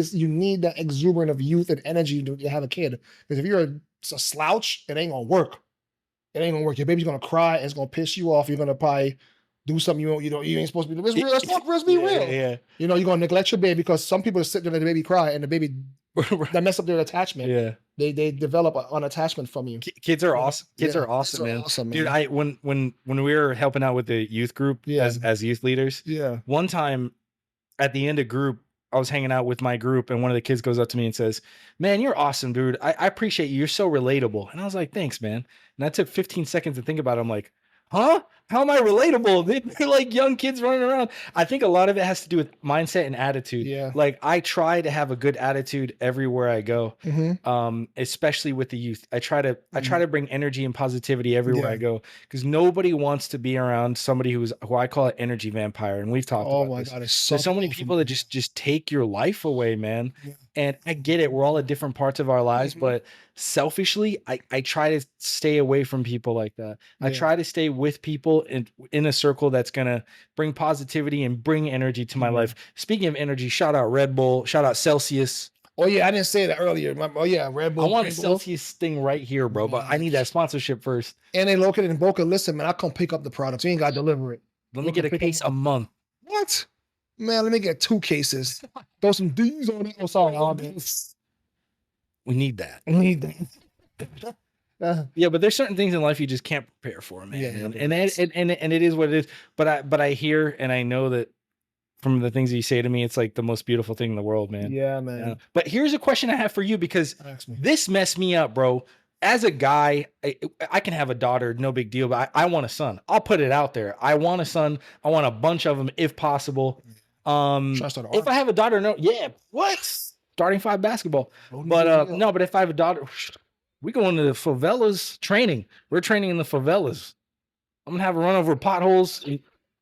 that exuberant of youth and energy to have a kid. Because if you're a slouch, it ain't gonna work. It ain't gonna work. Your baby's gonna cry, it's gonna piss you off. You're gonna probably do something you ain't supposed to be doing. It's real. Let's be real. Yeah. You know, you're gonna neglect your baby because some people sit there and the baby cry and the baby that mess up their attachment. Yeah. They develop an attachment from you. Kids are awesome. Kids are awesome, man. Dude, when we were helping out with the youth group as youth leaders, one time at the end of group, I was hanging out with my group and one of the kids goes up to me and says, "Man, you're awesome, dude. I appreciate you. You're so relatable." And I was like, "Thanks, man." And I took 15 seconds to think about it. I'm like, huh? How am I relatable? They're like young kids running around. I think a lot of it has to do with mindset and attitude. Yeah. Like I try to have a good attitude everywhere I go. Especially with the youth. I try to bring energy and positivity everywhere I go because nobody wants to be around somebody who I call it energy vampire. And we've talked about this. God, there's so many people that just take your life away, man. Yeah. And I get it. We're all at different parts of our lives, but selfishly, I try to stay away from people like that. I try to stay with people in a circle that's going to bring positivity and bring energy to my life. Speaking of energy, shout out Red Bull, shout out Celcius. Oh yeah, I didn't say that earlier. Red Bull. I want a Celcius thing right here, bro, but I need that sponsorship first. And they located in Boca. Listen, man, I'll come pick up the product. You ain't got to deliver it. Let me get a case a month. What? Man, let me get 2 cases. Throw some D's on it. Oh, sorry. We need that. We need that. Yeah, but there's certain things in life you just can't prepare for, man. Yeah, and it is what it is. But I hear and I know that from the things that you say to me, it's like the most beautiful thing in the world, man. Yeah, man. But here's a question I have for you because this messed me up, bro. As a guy, I can have a daughter, no big deal, but I want a son. I'll put it out there. I want a son. I want a bunch of them if possible. If I have a daughter, starting 5 basketball. But no, but if I have a daughter, we going to the favelas training. We're training in the favelas. I'm gonna have her run over potholes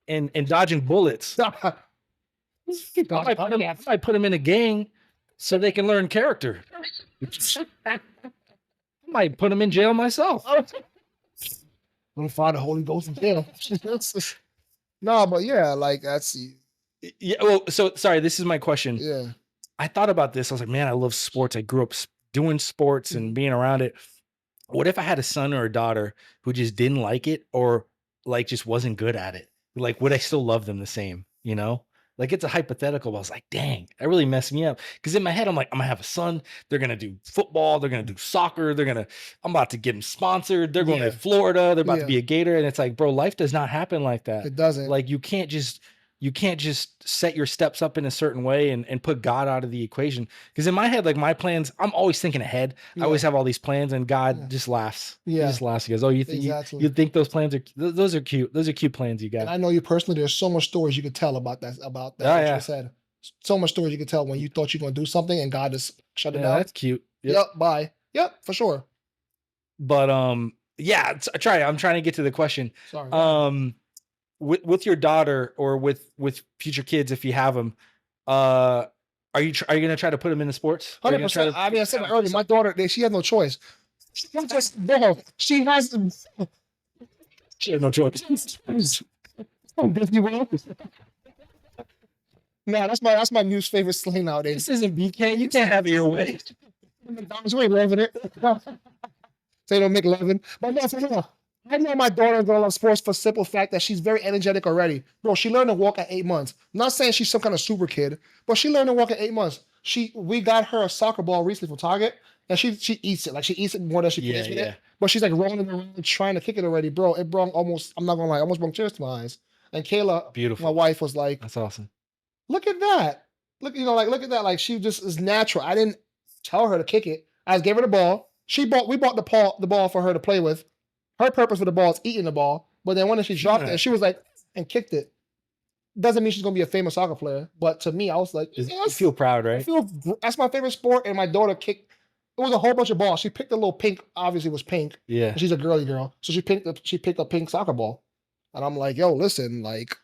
and dodging bullets. I might put them in a gang so they can learn character. I might put them in jail myself. I'm gonna find the Holy Ghost in jail. No, but yeah, like that's. Yeah. Well, so sorry. This is my question. Yeah. I thought about this. I was like, man, I love sports. I grew up doing sports and being around it. What if I had a son or a daughter who just didn't like it or like just wasn't good at it? Like, would I still love them the same? You know, like it's a hypothetical. But I was like, dang, that really messed me up. Because in my head, I'm like, I'm gonna have a son. They're gonna do football. They're gonna do soccer. I'm about to get them sponsored. They're going to Florida. They're about to be a Gator. And it's like, bro, life does not happen like that. It doesn't. Like you can't just set your steps up in a certain way and put God out of the equation. Because in my head, like my plans, I'm always thinking ahead. I always have all these plans and God just laughs. Yeah. He just laughs. He goes, oh, you think those plans those are cute. Those are cute plans you got. And I know you personally, there's so much stories you could tell about that. Oh, yeah. You said. So much stories you could tell when you thought you were going to do something and God just shut it down. That's cute. Yep. Bye. Yep. For sure. But, yeah, I'm trying to get to the question. Sorry. With your daughter or with future kids, if you have them, are you going to try to put them in the sports? 100%. I mean, I said it earlier, my daughter, she has no choice. She has no choice. Nah, that's my new favorite slang nowadays. This isn't BK. You can't have it your way. We ain't loving it. Say don't make loving. But no, for real. I know my daughter's gonna love sports for the simple fact that she's very energetic already. Bro, she learned to walk at 8 months. I'm not saying she's some kind of super kid, but she learned to walk at 8 months. We got her a soccer ball recently from Target, and she eats it. Like she eats it more than she plays with it. But she's like rolling around trying to kick it already, bro. It brought almost, I'm not gonna lie, almost brought tears to my eyes. And Kayla, beautiful, my wife, was like, that's awesome. Look at that. Look at that. Like she just is natural. I didn't tell her to kick it. I just gave her the ball. We bought the ball for her to play with. Her purpose for the ball is eating the ball, but then when she dropped it, she was like, and kicked it. Doesn't mean she's gonna be a famous soccer player, but to me, I was like, yes, you feel proud, right? That's my favorite sport, and my daughter kicked. It was a whole bunch of balls. She picked a little pink. Obviously, it was pink. Yeah, she's a girly girl, so she picked a pink soccer ball, and I'm like, yo, listen, like,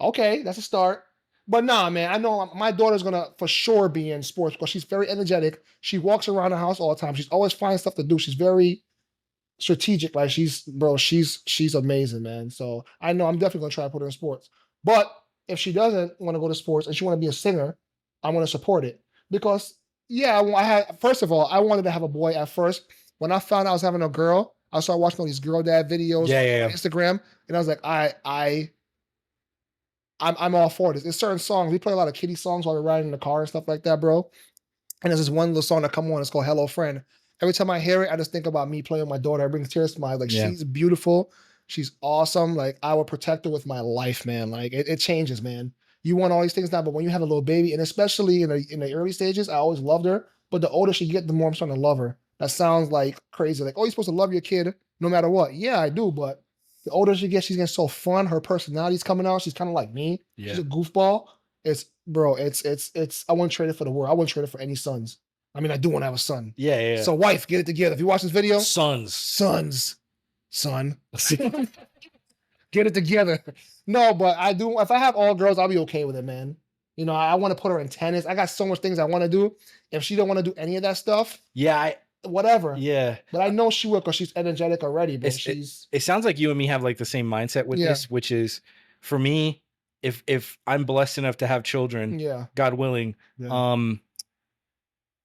okay, that's a start. But nah, man, I know my daughter's gonna for sure be in sports because she's very energetic. She walks around the house all the time. She's always finding stuff to do. She's very strategic. Like she's amazing, man. So I know I'm definitely gonna try to put her in sports. But if she doesn't want to go to sports and she want to be a singer, I'm gonna support it because first of all, I wanted to have a boy at first. When I found out I was having a girl, I started watching all these girl dad videos on Instagram, and I was like, I'm all for this. There's certain songs. We play a lot of kiddie songs while we're riding in the car and stuff like that, bro. And there's this one little song that come on. It's called "Hello Friend." Every time I hear it, I just think about me playing with my daughter. It brings tears to my eyes. Like Yeah. she's beautiful. She's awesome. Like I will protect her with my life, man. Like it changes, man. You want all these things now, but when you have a little baby, and especially in the early stages, I always loved her. But the older she get, the more I'm starting to love her. That sounds like crazy. Like, oh, you're supposed to love your kid no matter what. Yeah, I do. But the older she gets, she's getting so fun. Her personality's coming out. She's kind of like me. Yeah. She's a goofball. It's bro. It's. I wouldn't trade it for the world. I wouldn't trade it for any sons. I mean, I do want to have a son. Yeah. So, wife, get it together. If you watch this video, Sons. son, get it together. No, but I do. If I have all girls, I'll be okay with it, man. You know, I want to put her in tennis. I got so much things I want to do. If she don't want to do any of that stuff, Yeah. whatever. Yeah. But I know she will because she's energetic already. But It sounds like you and me have like the same mindset with this, which is for me, if I'm blessed enough to have children, God willing,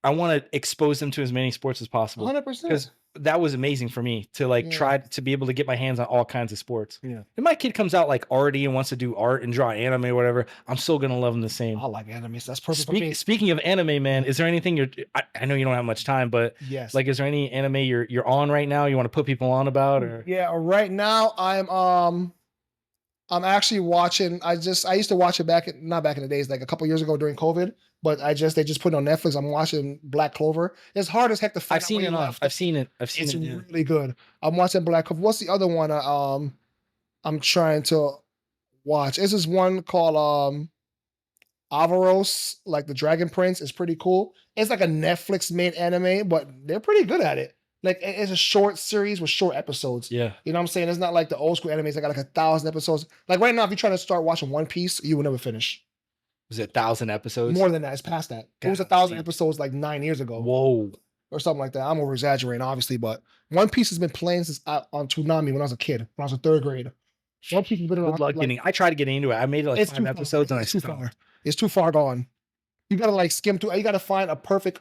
I want to expose them to as many sports as possible. 100%. Because that was amazing for me to like try to be able to get my hands on all kinds of sports. Yeah. If my kid comes out like arty and wants to do art and draw anime or whatever, I'm still gonna love them the same. I like anime. So that's perfect for me. Speaking of anime, man, is there anything I know you don't have much time, but yes, like, is there any anime you're on right now? You want to put people on about? Or yeah, right now I'm actually watching. I used to watch it not back in the days, like a couple years ago during COVID. But they just put it on Netflix. I'm watching Black Clover. It's hard as heck to find. I've seen it. I've seen it. It's really good. I'm watching Black Clover. What's the other one? I'm trying to watch. This is one called Avaros, like the Dragon Prince. It's pretty cool. It's like a Netflix made anime, but they're pretty good at it. Like it's a short series with short episodes. Yeah. You know what I'm saying? It's not like the old school animes that got like 1,000 episodes. Like right now, if you're trying to start watching One Piece, you will never finish. Was it 1,000 episodes? More than that. It's past that. It was 1,000 episodes like 9 years ago. Whoa. Or something like that. I'm over exaggerating, obviously, but One Piece has been playing since on Toonami when I was a kid, when I was in 3rd grade. One Piece has been around. Good luck getting. I tried to get into it. I made it like 5 episodes and it's too far. It's too far gone. You gotta like skim through. You gotta find a perfect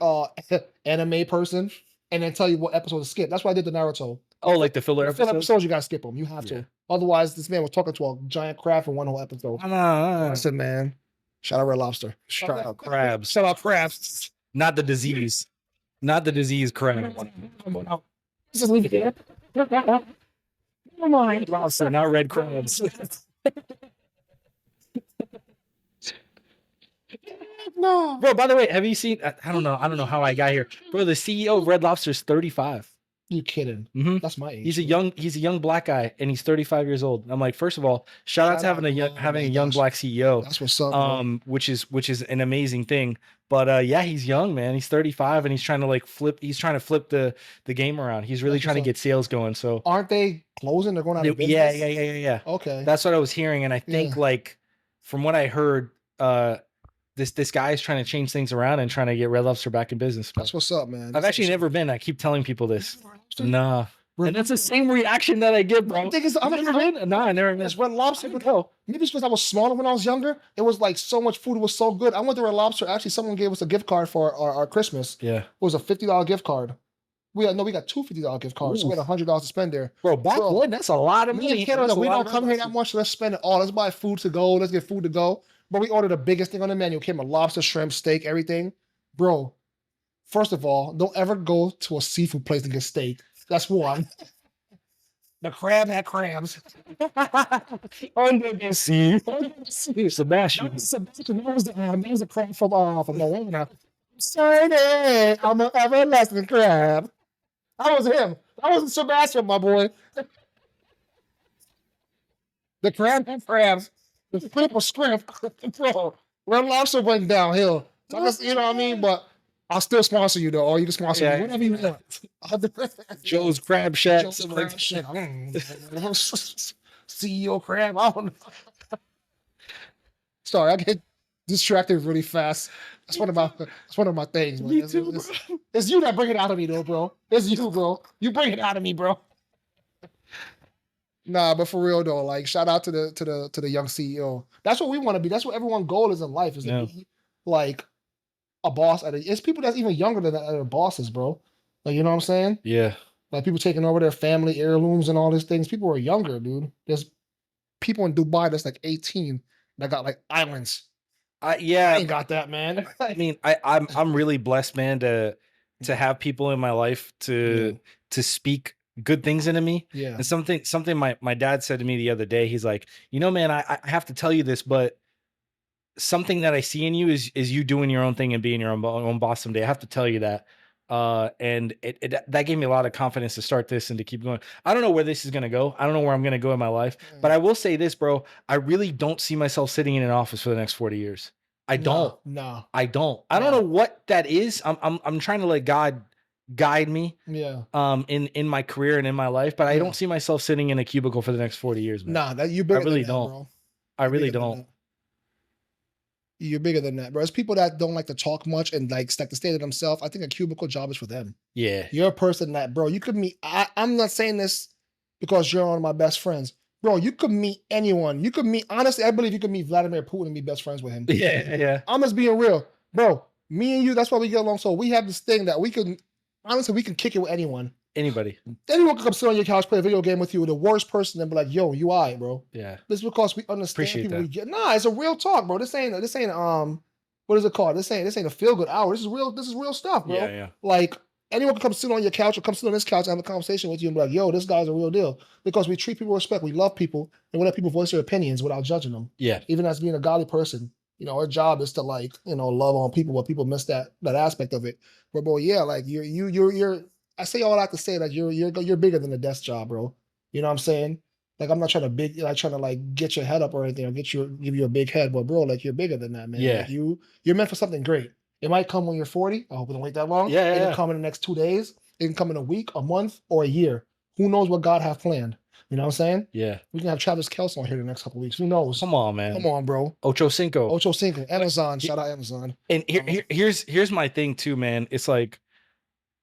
anime person and then tell you what episode to skip. That's why I did the Naruto. Oh, like the filler episodes? You gotta skip them. You have to. Otherwise, this man was talking to a giant crab for one whole episode. I said, man. Shout out Red Lobster. Shout out crabs. Shout out crabs. Not the disease. Not the disease crab. Just leave it here. Never mind. Lobster, not red crabs. No. Bro, by the way, have you seen I don't know how I got here. Bro, the CEO of Red Lobster is 35. You kidding? Mm-hmm. That's my age. He's a young black guy and he's 35 years old. I'm like, first of all, shout out to having a young black CEO. That's what's up. Which is an amazing thing. But yeah, he's young, man. He's 35 and he's trying to flip the game around. He's really trying to get sales going. So aren't they closing? They're going out of business? Yeah. Okay. That's what I was hearing. And I think like from what I heard, this guy is trying to change things around and trying to get Red Lobster back in business. That's what's up, man. I've actually never been. I keep telling people this. Nah. And that's the same reaction that I get, bro. I've never been. Nah, I never been. It's Red Lobster. Maybe it's because I was smaller when I was younger. It was like so much food. It was so good. I went to Red Lobster. Actually, someone gave us a gift card for our Christmas. Yeah. It was a $50 gift card. We got two $50 gift cards. Ooh. So we had $100 to spend there. Bro, that's a lot of money. We don't come here that much. So let's spend it all. Let's buy food to go. Let's get food to go. But we ordered the biggest thing on the menu. It came with lobster, shrimp, steak, everything. Bro, first of all, don't ever go to a seafood place and get steak. That's one. The crab had crabs. Under the sea. Sebastian. That was the crab from Moana. Sorry, I'm an everlasting crab. That was him. That wasn't Sebastian, my boy. The crab had crabs. The flip of shrimp, bro. Red Lobster went downhill. So you know what I mean? But I'll still sponsor you though, or you can sponsor me. Whatever you want. Joe's Crab Shack. CEO Crab. I don't know. Sorry, I get distracted really fast. That's one of my things. Man. It's you that bring it out of me though, bro. It's you, bro. You bring it out of me, bro. Nah, but for real though, like shout out to the young CEO. That's what we want to be. That's what everyone's goal is in life, is to be like a boss. It's people that's even younger than that are bosses, bro. Like, you know what I'm saying? Yeah. Like people taking over their family heirlooms and all these things. People are younger, dude. There's people in Dubai that's like 18 that got like islands. I Yeah, ain't got that, man. I mean, I'm really blessed, man, to have people in my life to speak good things into me. Yeah. And something my dad said to me the other day. He's like, man, I have to tell you this, but something that I see in you is you doing your own thing and being your own boss someday. I have to tell you that. And that gave me a lot of confidence to start this and to keep going. I don't know where this is going to go. I don't know where I'm going to go in my life, but I will say this, bro. I really don't see myself sitting in an office for the next 40 years. I don't. No. I don't. I don't know what that is. I'm trying to let God guide me. Yeah. In my career and in my life, but I don't see myself sitting in a cubicle for the next 40 years, man. Nah, that you bigger. I really than that, don't. Bro. I really don't. You're bigger than that, bro. It's people that don't like to talk much and like to stay to themselves. I think a cubicle job is for them. Yeah. You're a person that, bro, you could meet. I'm not saying this because you're one of my best friends. Bro, you could meet anyone. You could meet, honestly, I believe you could meet Vladimir Putin and be best friends with him. Yeah. I'm just being real. Bro, me and you, that's why we get along. So we have this thing that we can, honestly, we can kick it with anyone. Anybody. Anyone can come sit on your couch, play a video game with you, the worst person, and be like, yo, you all right, bro. Yeah. This is because we understand Appreciate people that. we get. Nah, it's a real talk, bro. This ain't what is it called? This ain't a feel-good hour. This is real stuff, bro. Yeah. Like, anyone can come sit on your couch or come sit on this couch and have a conversation with you and be like, yo, this guy's a real deal. Because we treat people with respect. We love people and we let people voice their opinions without judging them. Yeah. Even as being a godly person. Our job is to like, love on people, but people miss that aspect of it. But bro, yeah, like you're I say all that to say that you're bigger than a desk job, bro. You know what I'm saying? Like I'm not trying to like get your head up or anything or give you a big head, but bro, like you're bigger than that, man. Yeah. Like, you're meant for something great. It might come when you're 40. I hope it don't wait that long. Yeah. It can come in the next 2 days. It can come in a week, a month, or a year. Who knows what God have planned? You know what I'm saying? Yeah. We can have Travis Kelce on here the next couple of weeks. Who knows? Come on, man. Come on, bro. Ochocinco. Amazon. Shout out Amazon. And here's my thing too, man. It's like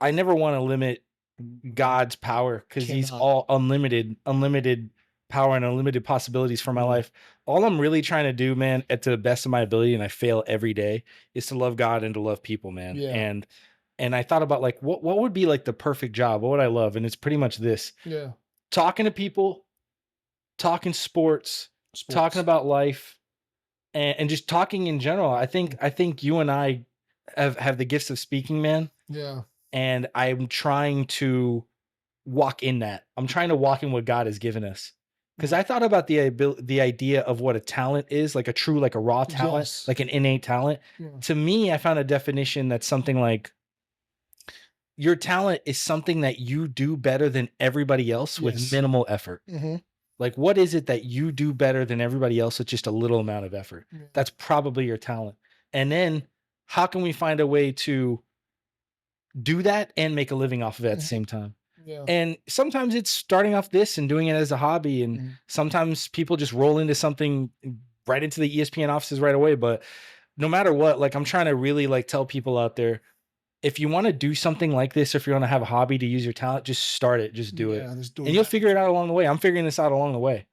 I never want to limit God's power because he's all unlimited power and unlimited possibilities for my life. All I'm really trying to do, man, to the best of my ability, and I fail every day, is to love God and to love people, man. Yeah. And I thought about like what would be like the perfect job? What would I love? And it's pretty much this. Yeah. Talking to people, talking sports, talking about life, and just talking in general. I think you and I have the gifts of speaking, man. Yeah. And I'm trying to walk in that. I'm trying to walk in what God has given us. Because I thought about the idea of what a talent is, like a true, like a raw talent, like an innate talent. Yeah. To me, I found a definition that's something like your talent is something that you do better than everybody else with minimal effort. Mm-hmm. Like, what is it that you do better than everybody else with just a little amount of effort? Yeah. That's probably your talent. And then how can we find a way to do that and make a living off of it at the same time? Yeah. And sometimes it's starting off this and doing it as a hobby. And sometimes people just roll into something right into the ESPN offices right away. But no matter what, like I'm trying to really like tell people out there, if you want to do something like this, or if you want to have a hobby to use your talent, just start it. Just do it. Just do it. And you'll figure it out along the way. I'm figuring this out along the way.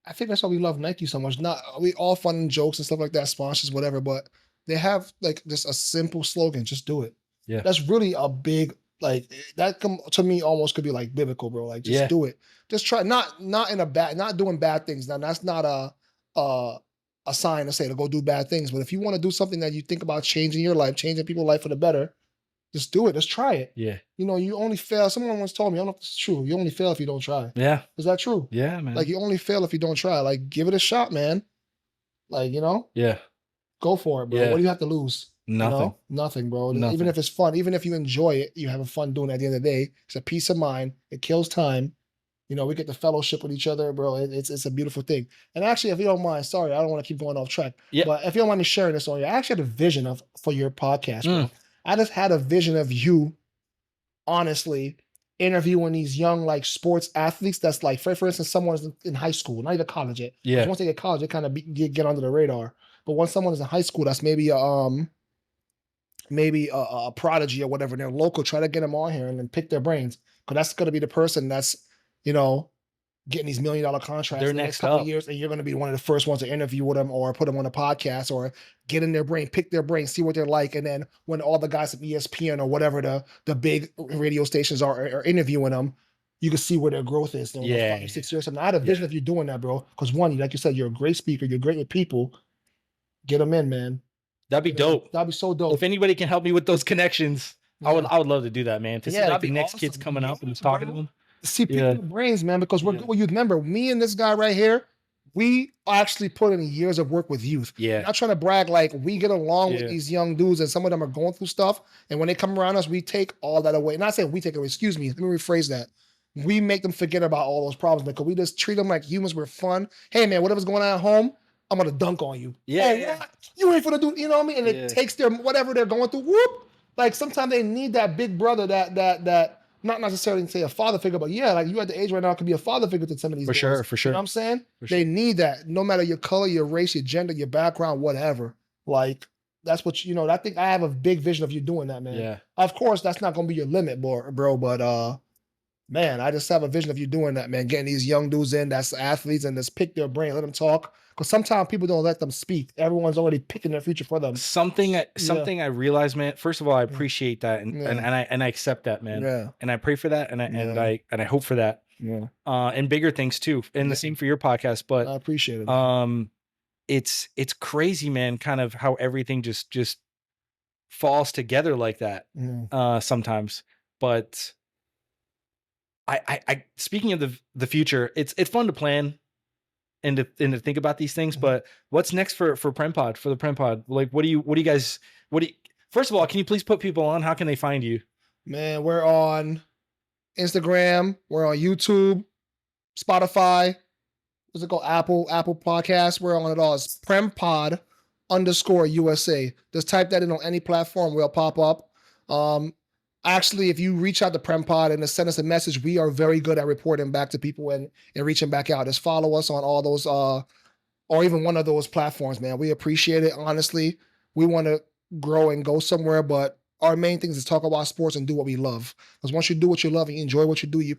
I think that's why we love Nike so much. Not we all fun and jokes and stuff like that, sponsors, whatever, but they have like just a simple slogan, just do it. Yeah. That's really a big, like that to me almost could be like biblical, bro. Like just do it. Just try not doing bad things. Now that's not a sign to say to go do bad things. But if you want to do something that you think about changing your life, changing people's life for the better, just do it. Just try it. Yeah. You only fail. Someone once told me, I don't know if it's true. You only fail if you don't try. Yeah. Is that true? Yeah, man. Like you only fail if you don't try. Like give it a shot, man. Like, Yeah. Go for it, bro. Yeah. What do you have to lose? Nothing. Nothing, bro. Nothing. Even if it's fun, even if you enjoy it, you have fun doing it at the end of the day. It's a peace of mind. It kills time. We get the fellowship with each other, bro. It's a beautiful thing. And actually, if you don't mind, sorry, I don't want to keep going off track. Yeah. But if you don't mind me sharing this on you, I actually had a vision for your podcast, bro. I just had a vision of you, honestly, interviewing these young like sports athletes. That's like, for instance, someone's in high school, not even college yet. Yeah. Once they get college, they kind of get under the radar. But when someone is in high school, that's maybe a prodigy or whatever, and they're local, try to get them on here and then pick their brains. Because that's going to be the person that's, getting these $1 million contracts they're in the next couple of years, and you're going to be one of the first ones to interview with them or put them on a podcast or get in their brain, pick their brain, see what they're like. And then when all the guys at ESPN or whatever the big radio stations are interviewing them, you can see where their growth is. Yeah. 5 or 6 years. And I had a vision of you doing that, bro. Because one, like you said, you're a great speaker. You're great with people. Get them in, man. That'd be dope. That'd be so dope. If anybody can help me with those connections, I would love to do that, man. To see like the next kids coming up and just talking to them. See people's brains, man, because we're good with youth. Remember, me and this guy right here, we actually put in years of work with youth. Yeah. Not trying to brag, like we get along with these young dudes and some of them are going through stuff. And when they come around us, we take all that away. Not saying we take it away, excuse me, let me rephrase that. We make them forget about all those problems because we just treat them like humans. We're fun. Hey man, whatever's going on at home, I'm gonna dunk on you. Yeah. What? You ain't gonna do, you know what I mean? And it takes their whatever they're going through. Whoop. Like sometimes they need that big brother that not necessarily say a father figure, but like you at the age right now could be a father figure to some of these boys. For sure. You know what I'm saying? They need that, no matter your color, your race, your gender, your background, whatever. Like that's what I think I have a big vision of you doing that, man. Yeah. Of course, that's not gonna be your limit, bro. But man, I just have a vision of you doing that, man. Getting these young dudes in that's athletes and just pick their brain, let them talk. Because sometimes people don't let them speak. Everyone's already picking their future for them. Something I realized, man. First of all, I appreciate that and I accept that, man. Yeah. And I pray for that and I hope for that. Yeah. And bigger things too. And the same for your podcast. But I appreciate it. It's crazy, man, kind of how everything just falls together like that. Sometimes. But I speaking of the future, it's fun to plan and to think about these things, but what's next for Prem Pod, for the Prem Pod? Like, first of all, can you please put people on? How can they find you? Man, we're on Instagram, we're on YouTube, Spotify, what's it called? Apple Podcasts. We're on it all. It's Prem Pod _USA. Just type that in on any platform, we'll pop up. Actually, if you reach out to Prem Pod and send us a message, we are very good at reporting back to people and reaching back out. Just follow us on all those, or even one of those platforms, man. We appreciate it. Honestly, we want to grow and go somewhere, but our main thing is to talk about sports and do what we love. Because once you do what you love and you enjoy what you do, you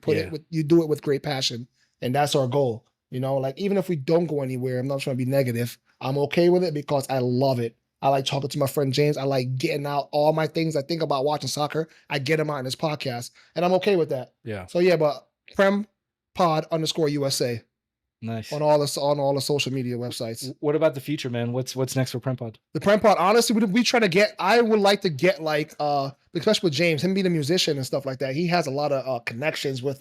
do it with great passion, and that's our goal. Like even if we don't go anywhere, I'm not trying to be negative. I'm okay with it because I love it. I like talking to my friend James. I like getting out all my things I think about watching soccer. I get them out in this podcast, and I'm okay with that. Yeah. So but Prem Pod _USA. Nice. On all the social media websites. What about the future, man? What's next for Prem Pod? The Prem Pod, honestly, we try to get. I would like to get like, especially with James, him being a musician and stuff like that. He has a lot of connections with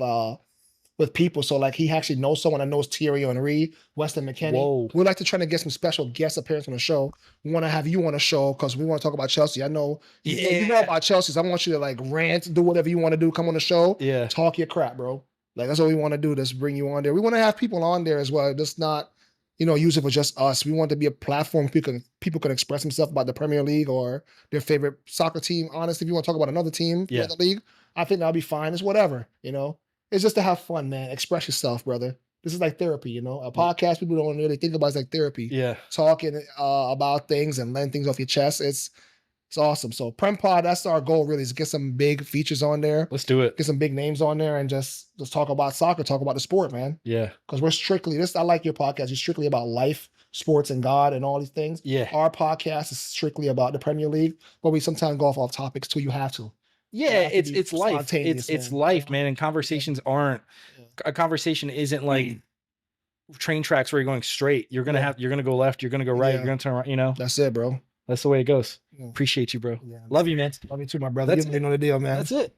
people. So like he actually knows someone that knows Thierry Henry, Weston McKennie. Whoa. We'd like to try to get some special guest appearance on the show. We want to have you on the show because we want to talk about Chelsea. I know you know about Chelsea. So I want you to like rant, do whatever you want to do, come on the show. Yeah. Talk your crap, bro. Like that's what we want to do. Just bring you on there. We want to have people on there as well. Just not, use it for just us. We want to be a platform people can express themselves about the Premier League or their favorite soccer team. Honestly, if you want to talk about another team in the league, I think that'll be fine. It's whatever, It's just to have fun, man. Express yourself, brother. This is like therapy, A podcast people don't really think about is like therapy. Yeah. Talking about things and letting things off your chest. It's awesome. So Prem Pod, that's our goal really, is to get some big features on there. Let's do it. Get some big names on there and just talk about soccer, talk about the sport, man. Yeah. Because we're strictly, I like your podcast. You're strictly about life, sports, and God and all these things. Yeah. Our podcast is strictly about the Premier League, but we sometimes go off topics too. You have to. Yeah, it's life. It's life, man. And conversations aren't. A conversation isn't like train tracks where you're going straight. You're gonna go left. You're gonna go right. You're gonna turn right. That's it, bro. That's the way it goes. Appreciate you, bro. Yeah. Love you, man. Love you too, my brother. You know the deal, man. That's it.